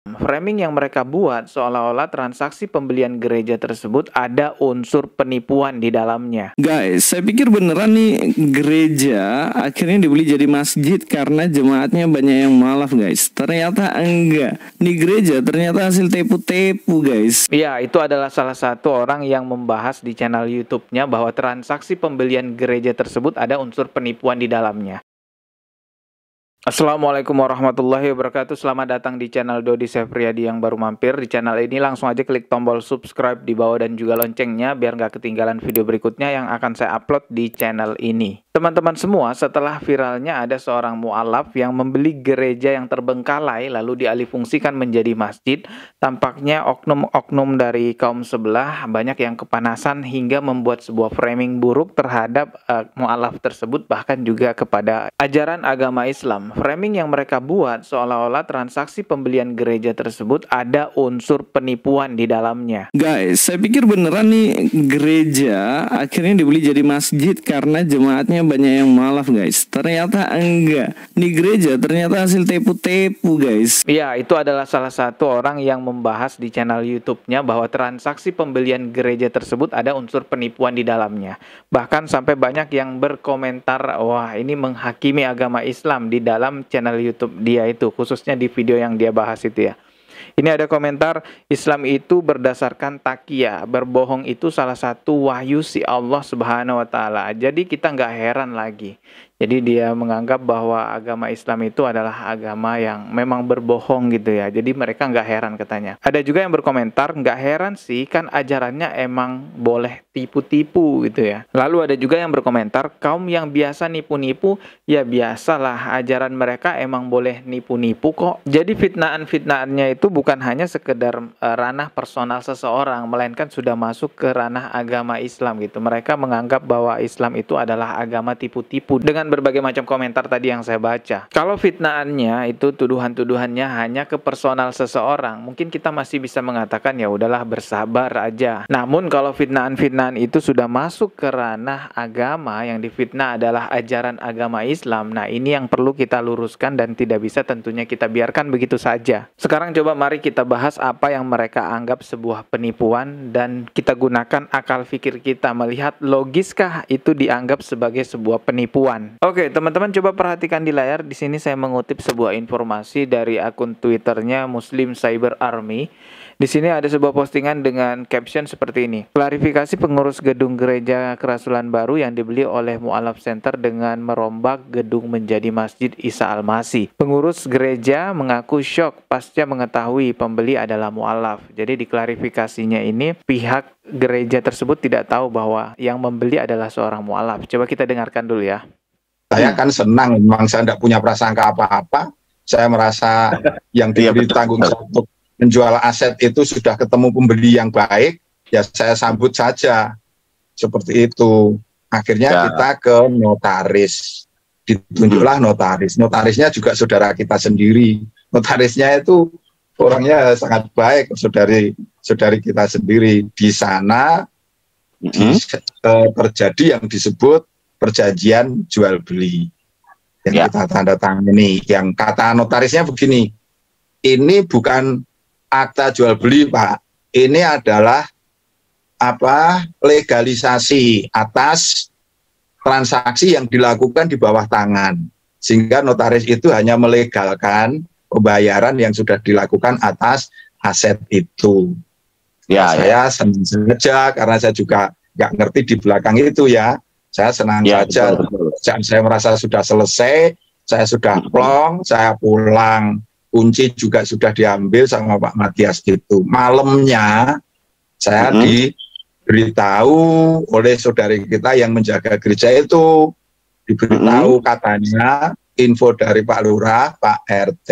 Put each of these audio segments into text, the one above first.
Framing yang mereka buat seolah-olah transaksi pembelian gereja tersebut ada unsur penipuan di dalamnya. Guys, saya pikir beneran nih gereja akhirnya dibeli jadi masjid karena jemaatnya banyak yang malaf, guys. Ternyata enggak. Nih gereja ternyata hasil tepu-tepu, guys. Ya, itu adalah salah satu orang yang membahas di channel YouTube-nya bahwa transaksi pembelian gereja tersebut ada unsur penipuan di dalamnya. Assalamualaikum warahmatullahi wabarakatuh. Selamat datang di channel Dodi Sefriadi yang baru mampir. Di channel ini langsung aja klik tombol subscribe di bawah dan juga loncengnya biar nggak ketinggalan video berikutnya yang akan saya upload di channel ini. Teman-teman semua, setelah viralnya ada seorang mu'alaf yang membeli gereja yang terbengkalai lalu dialihfungsikan menjadi masjid, tampaknya oknum-oknum dari kaum sebelah banyak yang kepanasan hingga membuat sebuah framing buruk terhadap mu'alaf tersebut, bahkan juga kepada ajaran agama Islam. Framing yang mereka buat seolah-olah transaksi pembelian gereja tersebut ada unsur penipuan di dalamnya. Guys, saya pikir beneran nih gereja akhirnya dibeli jadi masjid karena jemaatnya banyak yang malaf, guys. Ternyata enggak. Nih gereja ternyata hasil tepu-tepu, guys. Ya, itu adalah salah satu orang yang membahas di channel YouTube-nya bahwa transaksi pembelian gereja tersebut ada unsur penipuan di dalamnya. Bahkan sampai banyak yang berkomentar, wah ini menghakimi agama Islam di dalam channel YouTube dia itu, khususnya di video yang dia bahas itu ya. Ini ada komentar, Islam itu berdasarkan taqiyah, berbohong itu salah satu wahyu si Allah Subhanahu wa Ta'ala. Jadi kita nggak heran lagi. Jadi dia menganggap bahwa agama Islam itu adalah agama yang memang berbohong gitu ya. Jadi mereka nggak heran katanya. Ada juga yang berkomentar, nggak heran sih kan ajarannya emang boleh tipu-tipu gitu ya. Lalu ada juga yang berkomentar, kaum yang biasa nipu-nipu, ya biasalah ajaran mereka emang boleh nipu-nipu kok. Jadi fitnaan-fitnaannya itu bukan hanya sekedar ranah personal seseorang, melainkan sudah masuk ke ranah agama Islam gitu. Mereka menganggap bahwa Islam itu adalah agama tipu-tipu dengan berbagai macam komentar tadi yang saya baca. Kalau fitnaannya itu tuduhan-tuduhannya hanya ke personal seseorang, mungkin kita masih bisa mengatakan ya udahlah bersabar aja. Namun kalau fitnaan-fitnaan itu sudah masuk ke ranah agama, yang difitnah adalah ajaran agama Islam. Nah, ini yang perlu kita luruskan dan tidak bisa tentunya kita biarkan begitu saja. Sekarang coba mari kita bahas apa yang mereka anggap sebuah penipuan dan kita gunakan akal fikir kita melihat logiskah itu dianggap sebagai sebuah penipuan. Oke, teman-teman coba perhatikan di layar. Di sini saya mengutip sebuah informasi dari akun Twitternya Muslim Cyber Army. Di sini ada sebuah postingan dengan caption seperti ini. Klarifikasi pengurus gedung gereja Kerasulan Baru yang dibeli oleh Mu'alaf Center dengan merombak gedung menjadi Masjid Isa Al-Masih. Pengurus gereja mengaku syok pasca mengetahui pembeli adalah Mu'alaf. Jadi di klarifikasinya ini pihak gereja tersebut tidak tahu bahwa yang membeli adalah seorang Mu'alaf. Coba kita dengarkan dulu ya. Saya kan senang, memang saya tidak punya prasangka apa-apa. Saya merasa yang diberi tanggung jawab untuk menjual aset itu sudah ketemu pembeli yang baik, ya saya sambut saja. Seperti itu. Akhirnya kita ke notaris. Ditunjuklah notaris. Notarisnya juga saudara kita sendiri. Notarisnya itu orangnya sangat baik, saudari kita sendiri. Di sana terjadi yang disebut perjanjian jual beli yang kita tanda tangani. Yang kata notarisnya begini, ini bukan akta jual beli Pak, ini adalah legalisasi atas transaksi yang dilakukan di bawah tangan, sehingga notaris itu hanya melegalkan pembayaran yang sudah dilakukan atas aset itu. Saya senang saja karena saya juga nggak ngerti di belakang itu ya. Saya senang saja. Betul. Saya merasa sudah selesai, saya sudah plong, saya pulang. Kunci juga sudah diambil sama Pak Matias itu. Malamnya saya diberitahu oleh saudari kita yang menjaga gereja itu. Diberitahu katanya info dari Pak Lurah, Pak RT,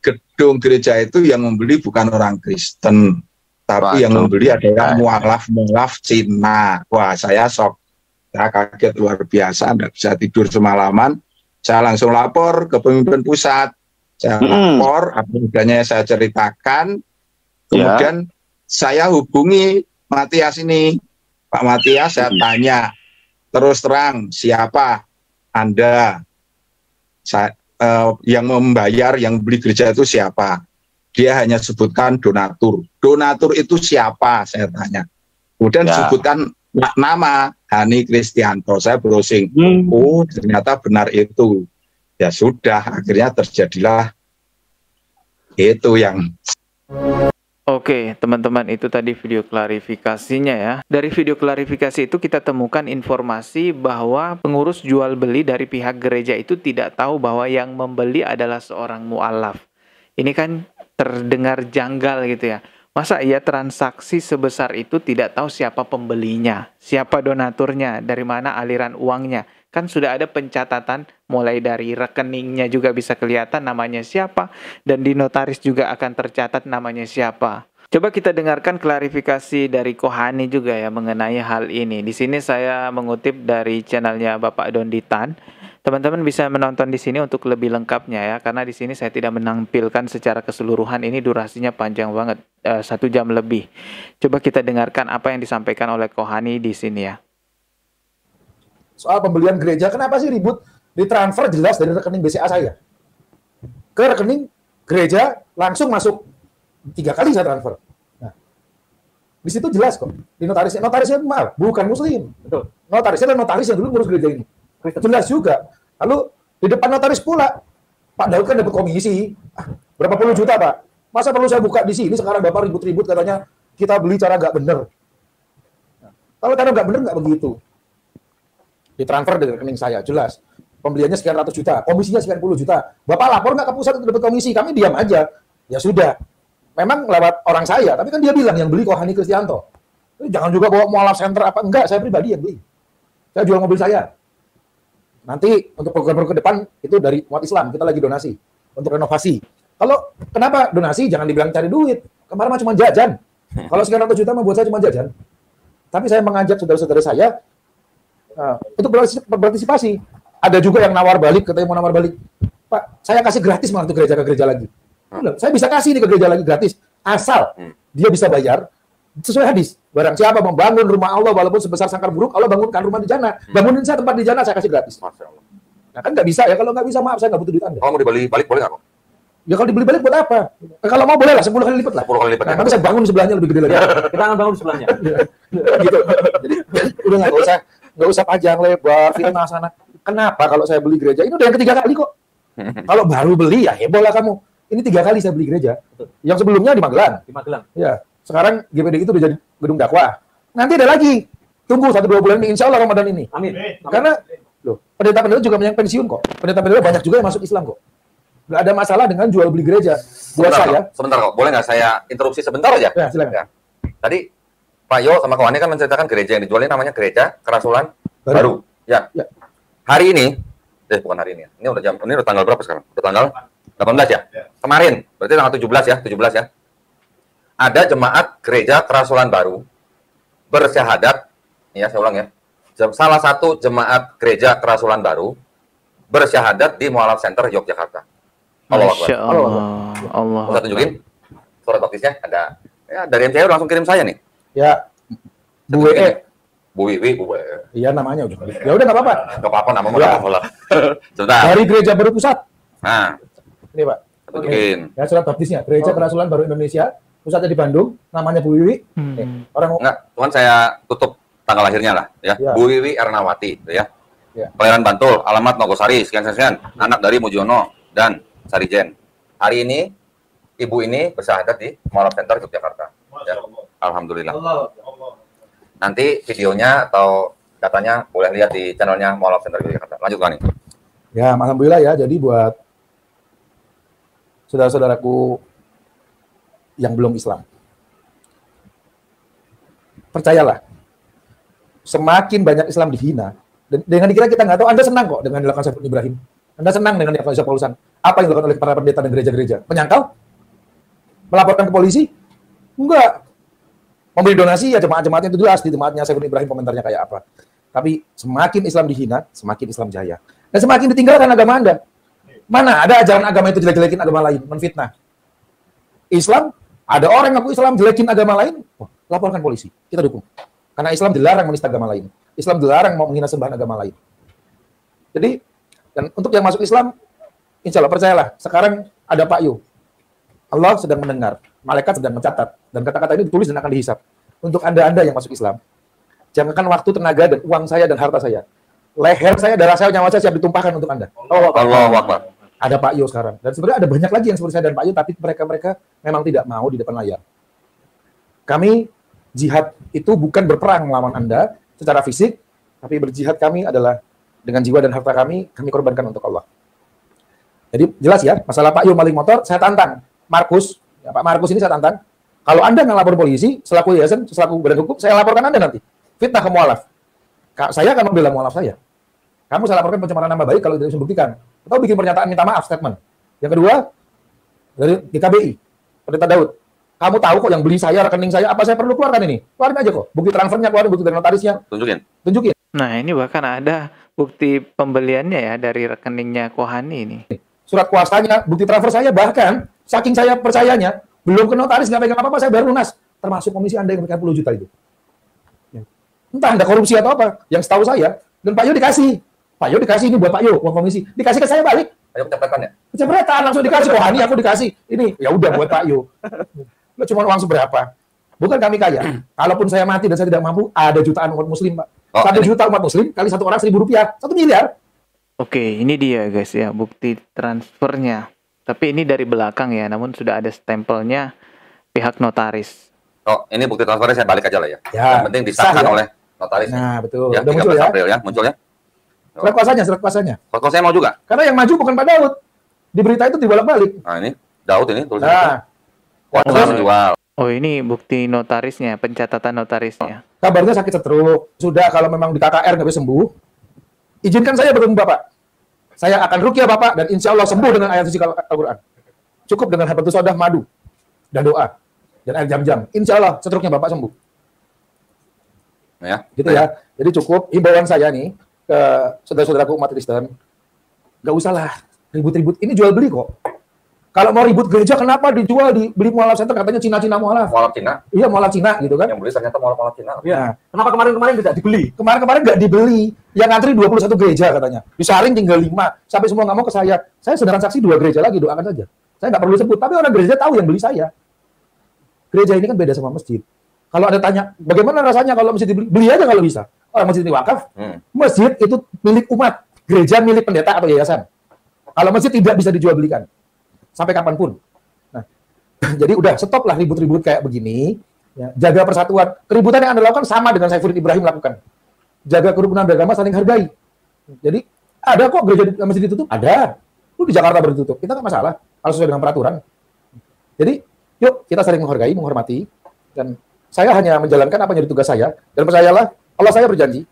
gedung gereja itu yang membeli bukan orang Kristen, tapi yang membeli adalah mualaf Cina. Wah, saya shock. Saya kaget luar biasa, tidak bisa tidur semalaman. Saya langsung lapor ke pemimpin pusat. Saya lapor, apa adanya saya ceritakan. Kemudian saya hubungi Matias ini. Pak Matias, saya tanya, terus terang, siapa Anda? Yang membayar, yang beli gereja itu siapa? dia hanya sebutkan donatur. Donatur itu siapa? Saya tanya. Kemudian sebutkan nama Hani Kristianto. Saya browsing. Oh, ternyata benar itu. Ya sudah, akhirnya terjadilah itu yang. Oke, teman-teman, itu tadi video klarifikasinya ya. Dari video klarifikasi itu kita temukan informasi bahwa pengurus jual beli dari pihak gereja itu tidak tahu bahwa yang membeli adalah seorang mu'alaf. Ini kan terdengar janggal gitu ya. Masa ia transaksi sebesar itu tidak tahu siapa pembelinya, siapa donaturnya, dari mana aliran uangnya. Kan sudah ada pencatatan mulai dari rekeningnya juga bisa kelihatan namanya siapa, dan di notaris juga akan tercatat namanya siapa. Coba kita dengarkan klarifikasi dari Kohani juga ya mengenai hal ini. Di sini saya mengutip dari channelnya Bapak Donditan. Teman-teman bisa menonton di sini untuk lebih lengkapnya ya, karena di sini saya tidak menampilkan secara keseluruhan, ini durasinya panjang banget, 1 jam lebih. Coba kita dengarkan apa yang disampaikan oleh Kohani di sini ya. Soal pembelian gereja, kenapa sih ribut? Ditransfer jelas dari rekening BCA saya ke rekening gereja, langsung masuk 3 kali saya transfer. Nah, di situ jelas kok. Di notarisnya maaf, bukan muslim. Betul. Notarisnya dan notaris yang dulu ngurus gereja ini. Jelas juga. Lalu di depan notaris pula, Pak Daud kan dapat komisi. Berapa puluh juta, Pak? Masa perlu saya buka di sini sekarang Bapak ribut-ribut katanya kita beli cara nggak benar. Nah, kalau cara nggak benar nggak begitu. Ditransfer dari rekening saya, jelas. Pembeliannya sekian ratus juta, komisinya sekian puluh juta. Bapak lapor nggak ke pusat untuk dapat komisi? Kami diam aja. Ya sudah. Memang lewat orang saya, tapi kan dia bilang yang beli kok Hani Kristianto. Jangan juga bawa mualaf center apa. Enggak, saya pribadi yang beli. Saya jual mobil saya. Nanti untuk program-program ke depan itu dari umat Islam, kita lagi donasi untuk renovasi. Kalau kenapa donasi? Jangan dibilang cari duit. Kemarin mah cuma jajan. Kalau sekian ratus juta mah buat saya cuma jajan. Tapi saya mengajak saudara-saudara saya untuk berpartisipasi. Ada juga yang nawar balik, katanya mau nawar balik. Pak, saya kasih gratis malah untuk gereja ke gereja lagi. Saya bisa kasih nih ke gereja lagi gratis. Asal dia bisa bayar sesuai hadis. Barang siapa membangun rumah Allah walaupun sebesar sangkar buruk, Allah bangunkan rumah di jannah. Bangunin saya tempat di jannah, saya kasih gratis. Nah kan nggak bisa ya, kalau nggak bisa maaf saya nggak butuh duit Anda. Kalau mau dibeli balik boleh nggak kok? Ya kalau dibeli balik buat apa? Kalau mau boleh lah, 10 kali lipat lah. 10 kali lipat. Nah, nanti saya bangun sebelahnya lebih gede lagi. Kita akan bangun sebelahnya. Gitu. Jadi udah nggak usah panjang lebar, fitnah sana. Kenapa kalau saya beli gereja? Ini udah yang ketiga kali kok. Kalau baru beli ya heboh lah kamu. Ini 3 kali saya beli gereja. Yang sebelumnya di Magelang. Di Magelang. Ya. Sekarang GPD itu udah jadi gedung dakwah. Nanti ada lagi. Tunggu 1-2 bulan ini, insya Allah Ramadan ini. Amin. Karena loh, pendeta-pendeta juga banyak pensiun kok. Pendeta-pendeta banyak juga yang masuk Islam kok. Nggak ada masalah dengan jual beli gereja. Buat sebentar kok. Boleh nggak saya interupsi sebentar aja? Ya, silakan. Ya. Tadi Pak Yo sama kawannya kan menceritakan gereja yang dijual ini namanya Gereja Kerasulan Baru. Ya. Hari ini, bukan hari ini. Ini udah tanggal berapa sekarang? Udah tanggal 18 ya? Kemarin, berarti tanggal 17 ya, 17 ya. Ada jemaat Gereja Kerasulan Baru bersyahadat, ya saya ulang ya. Salah satu jemaat Gereja Kerasulan Baru bersyahadat di Mualaf Center Yogyakarta. Masya Allah. Saya tunjukin surat baptisnya ada. Ya, dari MCI langsung kirim saya nih. Ya. Bu Wiwi. Iya namanya udah. Ya udah nggak apa-apa. Nggak apa-apa namanya nggak apa-apa. Sebentar. Dari Gereja Baru Pusat. Nah. Ini Pak. Tunjukin. Ya surat baptisnya. Gereja Kerasulan Baru Indonesia. Pusatnya di Bandung. Namanya Bu Wiwi. Orang enggak, cuman saya tutup tanggal lahirnya lah ya. Bu Wiwi Ernawati gitu ya. Kelahiran Bantul, alamat Nogosari, sekian. Anak dari Mujiono dan Sarijen. Hari ini ibu ini bersyahadat di Mualaf Center Yogyakarta. Ya. Alhamdulillah. Nanti videonya atau datanya boleh lihat di channelnya Mualaf Center Yogyakarta. Lanjut Kani. Ya, alhamdulillah ya. Jadi buat saudara-saudaraku yang belum Islam, percayalah, semakin banyak Islam dihina, dan dengan dikira kita nggak tahu, Anda senang kok dengan dilakukan Saiful Ibrahim. Anda senang dengan dilakukan Syekh Paulusan. Apa yang dilakukan oleh para pendeta dan gereja-gereja? Menyangkal? Melaporkan ke polisi? Enggak. Memberi donasi ya jemaat-jemaatnya itu jelas, di jemaatnya Saiful Ibrahim komentarnya kayak apa. Tapi semakin Islam dihina, semakin Islam jaya. Dan semakin ditinggalkan agama Anda. Mana ada ajaran agama itu jelek-jelekin agama lain, menfitnah. Islam, ada orang ngaku Islam jelekin agama lain, laporkan polisi. Kita dukung. Karena Islam dilarang menista agama lain. Islam dilarang mau menghina sembahan agama lain. Jadi, dan untuk yang masuk Islam, insya Allah percayalah, sekarang ada Pak Yu. Allah sedang mendengar, malaikat sedang mencatat, dan kata-kata ini ditulis dan akan dihisap. Untuk Anda yang masuk Islam, jangankan waktu, tenaga, dan uang saya dan harta saya. Leher saya, darah saya, nyawa saya siap ditumpahkan untuk Anda. Allahu Akbar. Ada Pak Yo sekarang. Dan sebenarnya ada banyak lagi yang seperti saya dan Pak Yo, tapi mereka memang tidak mau di depan layar. Kami jihad itu bukan berperang melawan Anda secara fisik, tapi berjihad kami adalah dengan jiwa dan harta kami korbankan untuk Allah. Jadi jelas ya, masalah Pak Yo maling motor, saya tantang. Markus, ya, Pak Markus ini saya tantang. Kalau Anda nggak lapor polisi, selaku yayasan, selaku badan hukum, saya laporkan Anda nanti. Fitnah ke mualaf. Saya akan membela mualaf saya. Kamu saya laporkan pencemaran nama baik kalau tidak bisa membuktikan. Atau bikin pernyataan minta maaf, statement. Yang kedua, dari DKBI, Pendeta Daud. Kamu tahu kok yang beli saya, rekening saya, apa saya perlu keluarkan ini? Keluarin aja kok. Bukti transfernya keluarin, bukti dari notarisnya. Tunjukin. Nah, ini bahkan ada bukti pembeliannya ya dari rekeningnya Kohani ini. Surat kuasanya, bukti transfer saya, bahkan saking saya percayanya, belum ke notaris, nggak pegang apa-apa, saya baru lunas. Termasuk komisi Anda yang pegang 10 juta itu. Entah Anda korupsi atau apa, yang setahu saya, dan Pak Yo dikasih. Pak Yo dikasih ini buat Pak Yo, uang komisi. Dikasih ke saya balik. Ayo kecepatan ya? Kecepatan, langsung dikasih. Kohani aku dikasih. Ini, ya udah buat Pak Yo. Lo cuma uang seberapa? Bukan kami kaya. Kalaupun saya mati dan saya tidak mampu, ada jutaan umat muslim, Pak. 1 juta umat muslim, kali satu orang Rp1.000, 1 miliar. Oke, ini dia guys ya, bukti transfernya. Tapi ini dari belakang ya, namun sudah ada stempelnya pihak notaris. Oh, ini bukti transfernya saya balik aja lah ya. Ya, Yang penting disahkan sah, ya? oleh notaris. Nah, betul. Ya, Udah muncul 13 ya? April ya, munculnya. Surat kuasanya. Kalau saya mau juga. Karena yang maju bukan Pak Daud. Di berita itu dibolak-balik. Nah, ini Daud ini tulisan. Nah, Kuasa menjual. Oh, ini bukti notarisnya, pencatatan notarisnya. kabarnya sakit stroke. Sudah, kalau memang di KKR nggak bisa sembuh, izinkan saya bertemu Bapak. Saya akan ruqyah Bapak dan insya Allah sembuh dengan ayat suci Al-Quran. Cukup dengan habatus saudah, madu, dan doa. Dan air jam-jam. Insya Allah stroke-nya Bapak sembuh. Ya. Gitu ya. Jadi cukup himbauan saya nih ke saudara-saudaraku umat Kristen. Nggak usah lah ribut-ribut. Ini jual beli kok. Kalau mau ribut gereja, kenapa dijual beli mualaf center? Katanya Cina-Cina mualaf. Mualaf Cina. Iya, mualaf Cina gitu kan. Yang beli ternyata mualaf Cina. Ya. Kenapa kemarin-kemarin tidak dibeli? Kemarin-kemarin nggak dibeli. Yang ngantri 21 gereja katanya. Disaring tinggal 5. Sampai semua nggak mau ke saya. Saya sedang transaksi 2 gereja lagi, doakan saja. Saya nggak perlu sebut. Tapi orang gereja tahu yang beli saya. Gereja ini kan beda sama masjid. Kalau ada tanya, bagaimana rasanya kalau masjid dibeli? Beli aja kalau bisa. Orang masjid ini wakaf. Masjid itu milik umat. Gereja milik pendeta atau yayasan. Kalau masjid tidak bisa dijual belikan. Sampai kapanpun. Nah, jadi udah stop lah ribut-ribut kayak begini. Ya, jaga persatuan. Keributan yang Anda lakukan sama dengan Saifuddin Ibrahim lakukan. Jaga kerukunan beragama, saling hargai. Jadi ada kok gereja masjid ditutup? Ada. Lu di Jakarta baru ditutup. Kita nggak masalah. Kalau sesuai dengan peraturan. Jadi yuk kita saling menghargai, menghormati. Dan saya hanya menjalankan apa yang jadi tugas saya. Dan percayalah, Allah saya berjanji,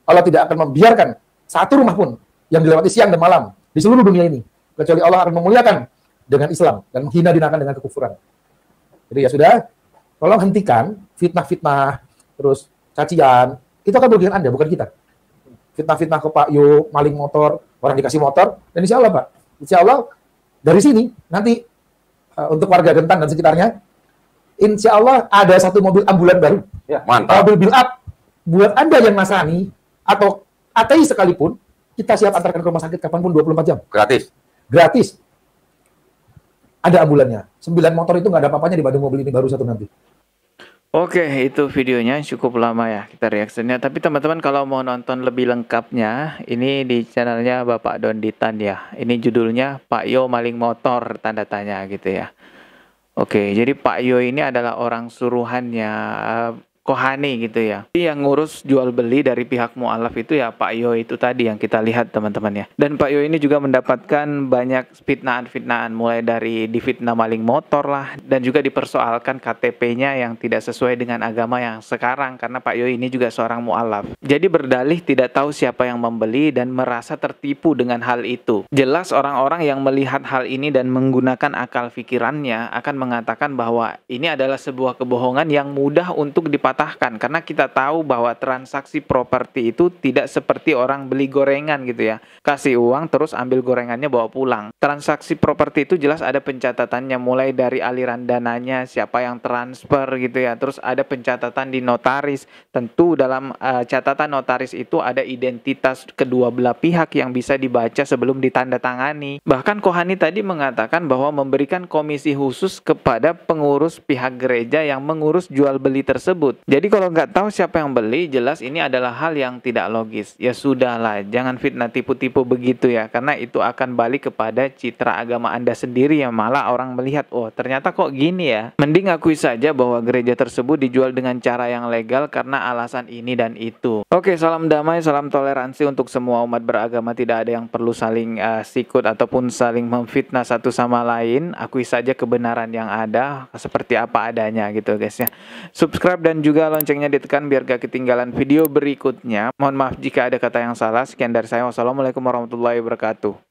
Allah tidak akan membiarkan satu rumah pun yang dilewati siang dan malam di seluruh dunia ini. Kecuali Allah akan memuliakan dengan Islam dan menghina dinakan dengan kekufuran. Jadi ya sudah, tolong hentikan fitnah-fitnah, terus cacian. Itu akan merugikan Anda, bukan kita. Fitnah-fitnah ke Pak Yo, maling motor, orang dikasih motor, dan insya Allah Pak, insya Allah dari sini nanti untuk warga Gentan dan sekitarnya, insya Allah ada satu mobil ambulan baru. Ya, mantap. Mobil build up buat Anda yang Nasrani atau ateis sekalipun, kita siap antarkan ke rumah sakit kapanpun 24 jam. Gratis. Ada ambulannya. 9 motor itu nggak ada apa-apanya dibanding mobil ini baru satu nanti. Oke, itu videonya cukup lama ya kita reaksinya. Tapi teman-teman kalau mau nonton lebih lengkapnya, ini di channelnya Bapak Donditan ya. Ini judulnya Pak Yo Maling Motor, tanda tanya gitu ya. Oke, jadi Pak Yo ini adalah orang suruhannya Kohani gitu ya. Yang ngurus jual beli dari pihak mualaf itu ya Pak Yo itu tadi yang kita lihat teman-teman ya. Dan Pak Yo ini juga mendapatkan banyak fitnaan-fitnaan, mulai dari difitnah maling motor lah, dan juga dipersoalkan KTP-nya yang tidak sesuai dengan agama yang sekarang, karena Pak Yo ini juga seorang mualaf. Jadi berdalih tidak tahu siapa yang membeli dan merasa tertipu dengan hal itu. Jelas orang-orang yang melihat hal ini dan menggunakan akal pikirannya akan mengatakan bahwa ini adalah sebuah kebohongan yang mudah untuk dipatahkan dipatahkan karena kita tahu bahwa transaksi properti itu tidak seperti orang beli gorengan gitu ya. Kasih uang terus ambil gorengannya bawa pulang. Transaksi properti itu jelas ada pencatatannya mulai dari aliran dananya, siapa yang transfer gitu ya. Terus ada pencatatan di notaris. Tentu dalam catatan notaris itu ada identitas kedua belah pihak yang bisa dibaca sebelum ditandatangani. Bahkan Kohani tadi mengatakan bahwa memberikan komisi khusus kepada pengurus pihak gereja yang mengurus jual beli tersebut. Jadi kalau nggak tahu siapa yang beli, jelas ini adalah hal yang tidak logis. Ya sudahlah, jangan fitnah tipu-tipu begitu ya, karena itu akan balik kepada citra agama Anda sendiri ya, malah orang melihat, oh ternyata kok gini ya. Mending akui saja bahwa gereja tersebut dijual dengan cara yang legal karena alasan ini dan itu. Oke, salam damai, salam toleransi untuk semua umat beragama. Tidak ada yang perlu saling sikut ataupun saling memfitnah satu sama lain. Akui saja kebenaran yang ada seperti apa adanya gitu guys ya. Subscribe dan juga loncengnya ditekan biar gak ketinggalan video berikutnya. Mohon maaf jika ada kata yang salah. Sekian dari saya. Wassalamualaikum warahmatullahi wabarakatuh.